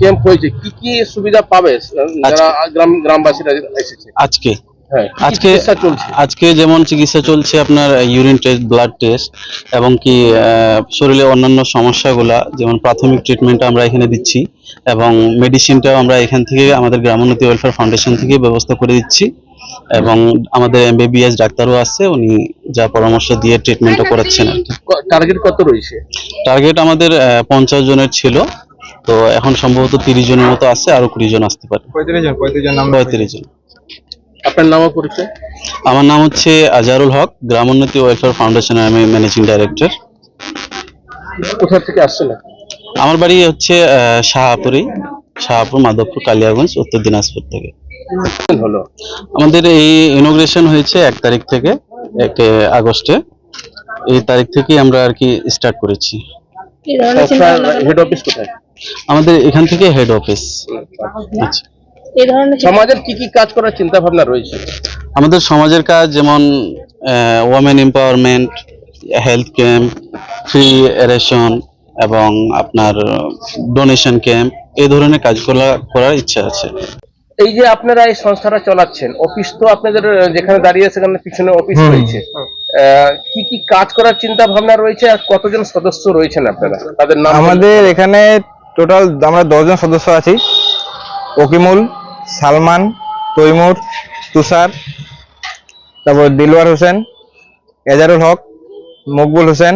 Camp হয়েছে, কি কি সুবিধা পাবে যারা গ্রামবাসীরা এসেছে আজকে হ্যাঁ আজকে চিকিৎসা চলছে? আজকে যেমন চিকিৎসা চলছে আপনার ইউরিন টেস্ট, ব্লাড টেস্ট এবং কি শরীরে অন্যান্য সমস্যাগুলা যেমন প্রাথমিক ট্রিটমেন্ট আমরা এখানে দিচ্ছি এবং মেডিসিনটাও আমরা এখান থেকে আমাদের গ্রামোন্নতি ওয়েলফেয়ার ফাউন্ডেশন থেকে ব্যবস্থা করে দিচ্ছি এবং আমাদের এমবিবিএস ডাক্তারও আছে, উনি যা পরামর্শ দিয়ে ট্রিটমেন্টও করাচ্ছেন আর কি। টার্গেট কত রয়েছে? টার্গেট আমাদের 50 জনের ছিল, তো এখন সম্ভবত 30 জনের মতো আছে, আরো 20 জন আসতে পারে। 35 জন। আপনার নাম ও পরিচয়? আমার নাম হচ্ছে আজহারুল হক, গ্রামোন্নতি ওয়েলফেয়ার ফাউন্ডেশনের আমি ম্যানেজিং ডাইরেক্টর। কোথা থেকে আসছেন? আমার বাড়ি হচ্ছে শাহপুর, মাধবপুর, কালিয়াগঞ্জ, উত্তর দিনাজপুর থেকে। হলো আমাদের এই ইনোগ্রেশন হয়েছে 1 তারিখ থেকে, 1 আগস্টে। এই তারিখ থেকে আমরা আর কি স্টার্ট করেছি। হেড অফিস কোথায়? আমাদের এখান থেকে হেড অফিস। আচ্ছা, সমাজের কি কি কাজ করার চিন্তা ভাবনা রয়েছে? আমাদের সমাজের কাজ যেমন women empowerment, health camp, free ration এবং আপনার ডোনেশন ক্যাম্প, এই ধরনের কাজগুলো করার ইচ্ছা আছে। এই যে আপনারা এই সংস্থাটা চালাচ্ছেন, অফিস তো আপনাদের যেখানে দাঁড়িয়ে সেখানে পিছনে অফিস রয়েছে, কি কি কাজ করার চিন্তা ভাবনা রয়েছে আর কতজন সদস্য রয়েছেন আপনারা, তাদের নাম? আমাদের এখানে টোটাল আমরা 10 জন সদস্য আছি। ওকিমুল, সালমান, তৈমুর, তুষার, তারপর দিলওয়ার হোসেন, এজারুল হক, মকবুল হোসেন,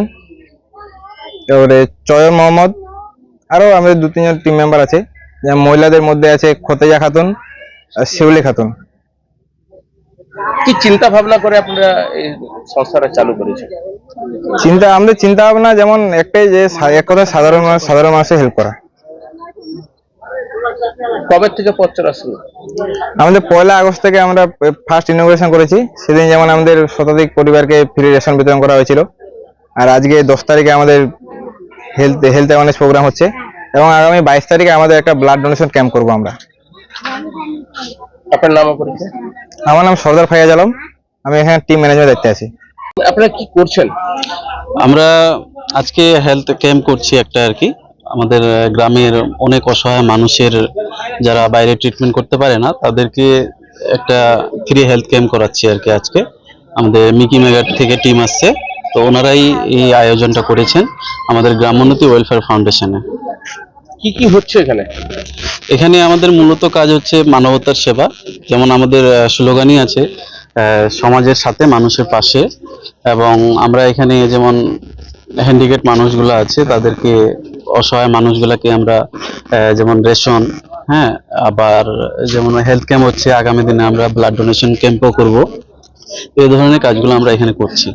তারপরে চয়ন মোহাম্মদ, আরো আমাদের 2-3 জন টিম মেম্বার আছে। যেমন মহিলাদের মধ্যে আছে খতেজা খাতুন আর শিউলি খাতুন। কি চিন্তা ভাবনা করে আপনারা এই সংস্থাটা চালু করেছেন? আমাদের চিন্তা ভাবনা যেমন একটাই, যে এক কথা সাধারণ মানুষের হেল্প করা। কবে থেকে পথ চলা শুরু? আমাদের 1 আগস্ট থেকে আমরা ফার্স্ট ইনোগ্রেশন করেছি। সেদিন যেমন আমাদের শতাধিক পরিবারকে ফ্রি রেশন বিতরণ করা হয়েছিল। আর আজকে 10 তারিখে আমাদের হেলথ অ্যাওয়ারনেস প্রোগ্রাম হচ্ছে এবং আগামী 22 তারিখে আমাদের একটা ব্লাড ডোনেশন ক্যাম্প করব আমরা। আপনার নাম ও পরিচয়? আমার নাম সর্দার ফাইয়াজ আলম, আমি এখানে টিম ম্যানেজমেন্ট দায়িত্বে আছি। আপনারা কি করছেন? আমরা আজকে হেলথ ক্যাম্প করছি একটা আর কি। আমাদের গ্রামের অনেক অসহায় মানুষের, যারা বাইরে ট্রিটমেন্ট করতে পারে না, তাদেরকে একটা ফ্রি হেলথ ক্যাম্প করাচ্ছি আর কি। আজকে আমাদের মিকি মেগাট থেকে টিম আসছে, তো ওনারাই এই আয়োজনটা করেছেন আমাদের গ্রামোন্নতি ওয়েলফেয়ার ফাউন্ডেশনে। কি কি হচ্ছে এখানে? এখানে আমাদের মূলত কাজ হচ্ছে মানবতার সেবা। যেমন আমাদের স্লোগানই আছে সমাজের সাথে মানুষের পাশে, এবং আমরা এখানে যেমন হ্যান্ডিক্যাপ মানুষগুলো আছে তাদেরকে, অসহায় মানুষগুলোকে আমরা যেমন রেশন, হ্যাঁ, আবার যেমন হেলথ ক্যাম্প হচ্ছে, আগামী দিনে আমরা ব্লাড ডোনেশন ক্যাম্পও করব। এই ধরনের কাজগুলো আমরা এখানে করছি।